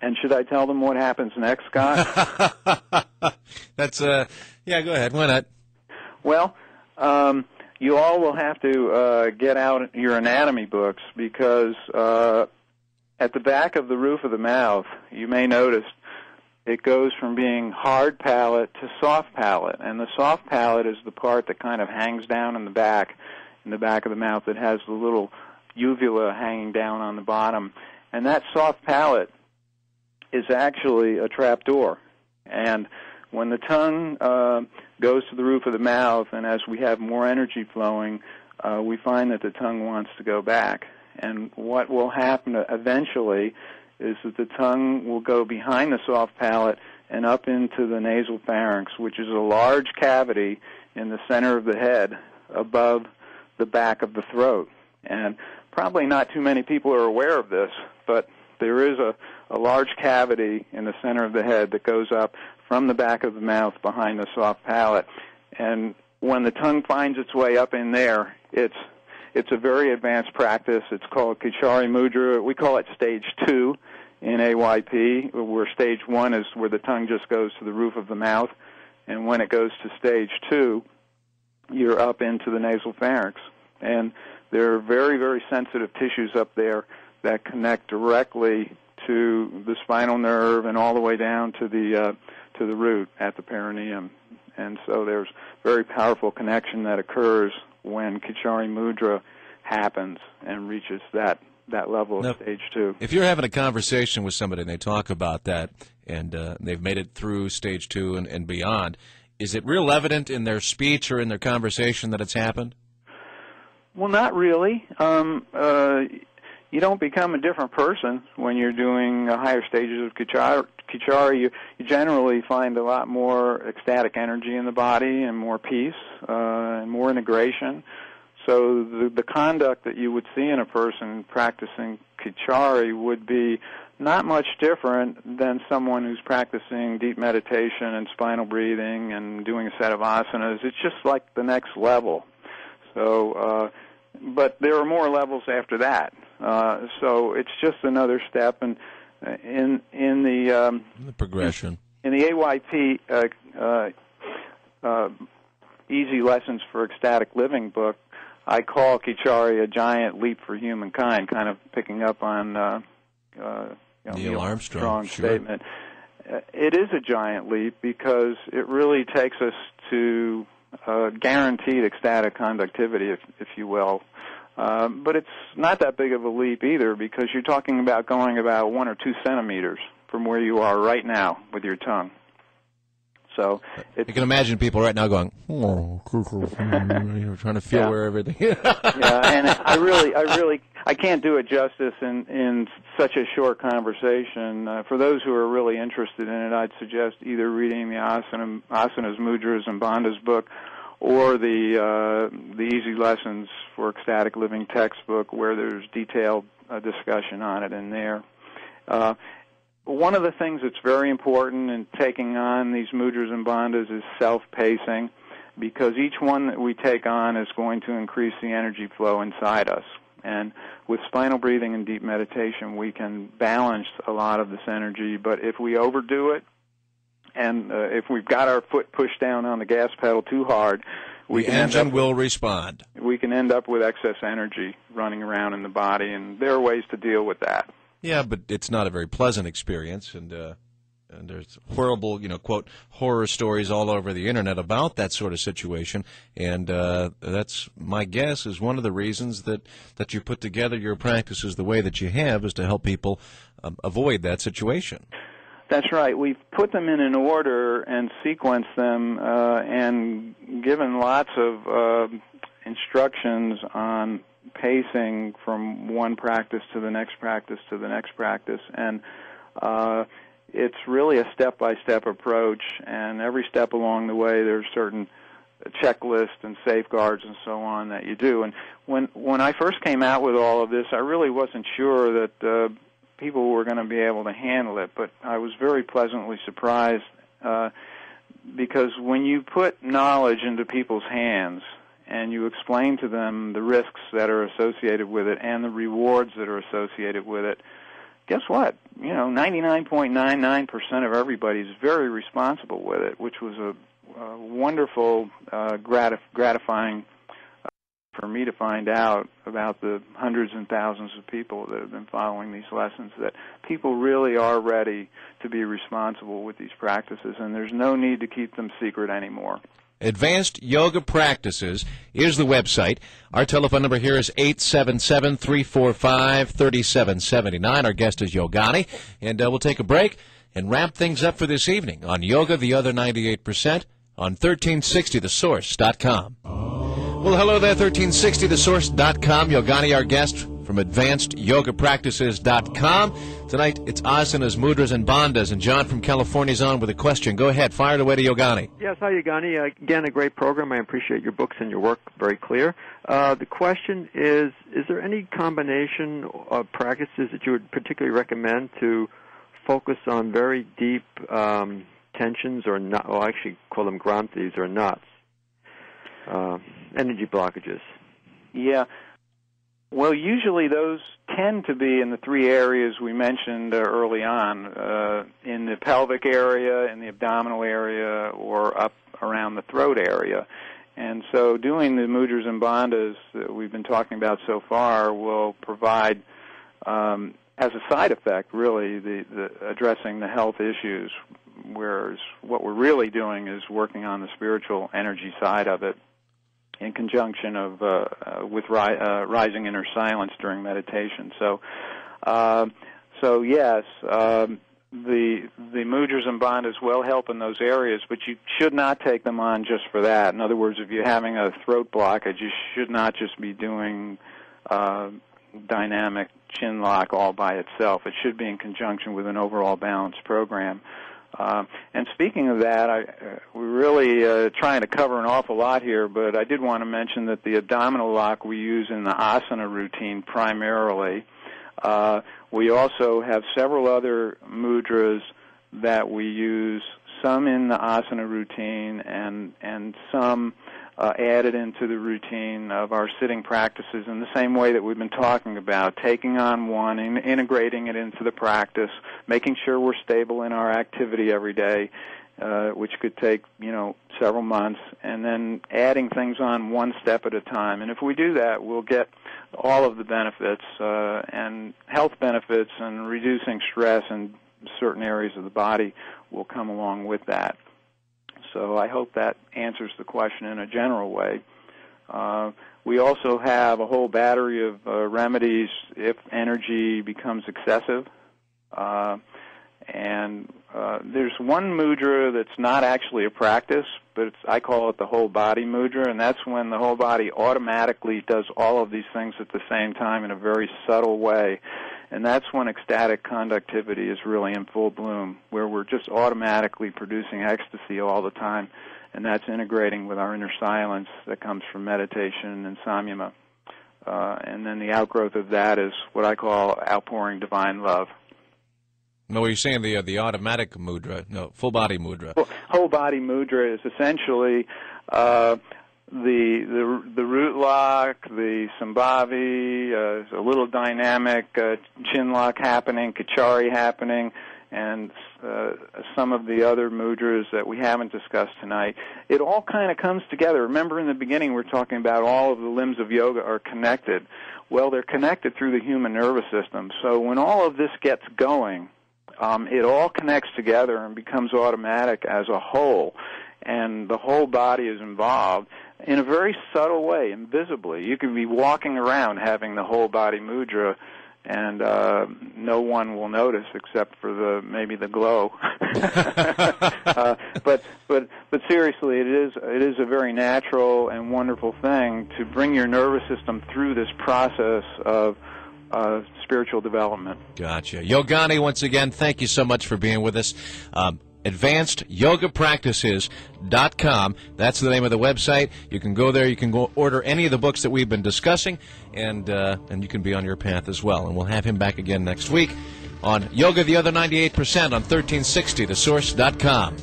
And should I tell them what happens next, Scott? That's, yeah, go ahead. Why not? Well, you all will have to get out your anatomy books because at the back of the roof of the mouth, you may notice it goes from being hard palate to soft palate. And the soft palate is the part that kind of hangs down in the back of the mouth that has the little uvula hanging down on the bottom. And that soft palate is actually a trap door. And when the tongue goes to the roof of the mouth, and as we have more energy flowing, we find that the tongue wants to go back. And what will happen eventually is that the tongue will go behind the soft palate and up into the nasal pharynx, which is a large cavity in the center of the head above the back of the throat. And probably not too many people are aware of this, but there is a large cavity in the center of the head that goes up from the back of the mouth behind the soft palate. And when the tongue finds its way up in there, it's a very advanced practice. It's called Kichari Mudra. We call it Stage 2 in AYP, where Stage 1 is where the tongue just goes to the roof of the mouth. And when it goes to Stage 2, you're up into the nasal pharynx. And there are very, very sensitive tissues up there that connect directly to the spinal nerve and all the way down to the root at the perineum. And so there's very powerful connection that occurs when Kichari Mudra happens and reaches that level of Stage 2. If you're having a conversation with somebody and they talk about that and they've made it through Stage 2 and beyond, is it real evident in their speech or in their conversation that it's happened? Well, not really. You don't become a different person when you're doing higher stages of Kichari. You generally find a lot more ecstatic energy in the body and more peace and more integration. So the conduct that you would see in a person practicing Kichari would be not much different than someone who's practicing deep meditation and spinal breathing and doing a set of asanas. It's just like the next level. So, but there are more levels after that. So it's just another step, and in the progression in the AYP Easy Lessons for Ecstatic Living book, I call Kichari a giant leap for humankind, kind of picking up on Neil Armstrong's statement. It is a giant leap because it really takes us to guaranteed ecstatic conductivity, if you will. But it's not that big of a leap either because you're talking about going about 1 or 2 centimeters from where you are right now with your tongue. So you can imagine people right now going, oh, trying to feel where everything is. Yeah, and I can't do it justice in such a short conversation. For those who are really interested in it, I'd suggest either reading the Asanas, Mudras, and Bandhas book, or the Easy Lessons for Ecstatic Living textbook, where there's detailed discussion on it in there. One of the things that's very important in taking on these mudras and bandhas is self-pacing, because each one that we take on is going to increase the energy flow inside us. And with spinal breathing and deep meditation, we can balance a lot of this energy, but if we overdo it, and if we've got our foot pushed down on the gas pedal too hard, the engine will respond. We can end up with excess energy running around in the body, and there are ways to deal with that. Yeah, but it's not a very pleasant experience, and there's horrible, quote, horror stories all over the Internet about that sort of situation, and that's, my guess, is one of the reasons that you put together your practices the way that you have is to help people avoid that situation. That's right. We've put them in an order and sequenced them and given lots of instructions on pacing from one practice to the next practice to the next practice. And it's really a step-by-step approach, and every step along the way there's certain checklists and safeguards and so on that you do. And when I first came out with all of this, I really wasn't sure that people were going to be able to handle it, but I was very pleasantly surprised because when you put knowledge into people's hands and you explain to them the risks that are associated with it and the rewards that are associated with it, guess what? 99.99% of everybody is very responsible with it, which was a wonderful, gratifying for me to find out about the hundreds and thousands of people that have been following these lessons, that people really are ready to be responsible with these practices, and there's no need to keep them secret anymore. Advanced Yoga Practices is the website. Our telephone number here is 877-345-3779. Our guest is Yogani, and we'll take a break and wrap things up for this evening on Yoga, the Other 98%, on 1360thesource.com. Well, hello there, 1360thesource.com. Yogani, our guest from advancedyogapractices.com. Tonight, it's Asanas, Mudras, and Bandhas, and John from California is on with a question. Go ahead, fire it away to Yogani. Yes, hi, Yogani. Again, a great program. I appreciate your books and your work, very clear. The question is there any combination of practices that you would particularly recommend to focus on very deep tensions or not? Well, I actually call them granthis or knots, energy blockages. Yeah. Well, usually those tend to be in the three areas we mentioned early on, in the pelvic area, in the abdominal area, or up around the throat area. And so doing the Mudras and Bandhas that we've been talking about so far will provide, as a side effect, really, the addressing the health issues, whereas what we're really doing is working on the spiritual energy side of it, in conjunction with rising inner silence during meditation. So yes, the Mudras and Bandhas will help in those areas, but you should not take them on just for that. In other words, if you're having a throat blockage, you should not just be doing dynamic chin lock all by itself. It should be in conjunction with an overall balanced program. And speaking of that, we're really trying to cover an awful lot here, but I did want to mention that the abdominal lock we use in the asana routine primarily. We also have several other mudras that we use, some in the asana routine and some added into the routine of our sitting practices in the same way that we've been talking about, taking on one and integrating it into the practice, making sure we're stable in our activity every day, which could take, several months, and then adding things on one step at a time. And if we do that, we'll get all of the benefits and health benefits, and reducing stress in certain areas of the body will come along with that. So I hope that answers the question in a general way. We also have a whole battery of remedies if energy becomes excessive. And there's one mudra that's not actually a practice, but I call it the whole body mudra, and that's when the whole body automatically does all of these things at the same time in a very subtle way. And that's when ecstatic conductivity is really in full bloom, where we're just automatically producing ecstasy all the time, and that's integrating with our inner silence that comes from meditation and samyama. And then the outgrowth of that is what I call outpouring divine love. No, you're saying the automatic mudra, no, full body mudra. Whole body mudra is essentially the root lock, the sambhavi, a little dynamic chin lock happening, kachari happening, and some of the other mudras that we haven't discussed tonight. It all kind of comes together. Remember in the beginning we're talking about all of the limbs of yoga are connected. Well, they're connected through the human nervous system. So when all of this gets going, it all connects together and becomes automatic as a whole, and the whole body is involved in a very subtle way, invisibly. You can be walking around having the whole body mudra, and no one will notice except for maybe the glow. But seriously, it is a very natural and wonderful thing to bring your nervous system through this process of spiritual development. Gotcha. Yogani, once again, thank you so much for being with us. AdvancedYogaPractices.com. That's the name of the website. You can go there. You can go order any of the books that we've been discussing, and you can be on your path as well. And we'll have him back again next week on Yoga, the Other 98% on 1360thesource.com.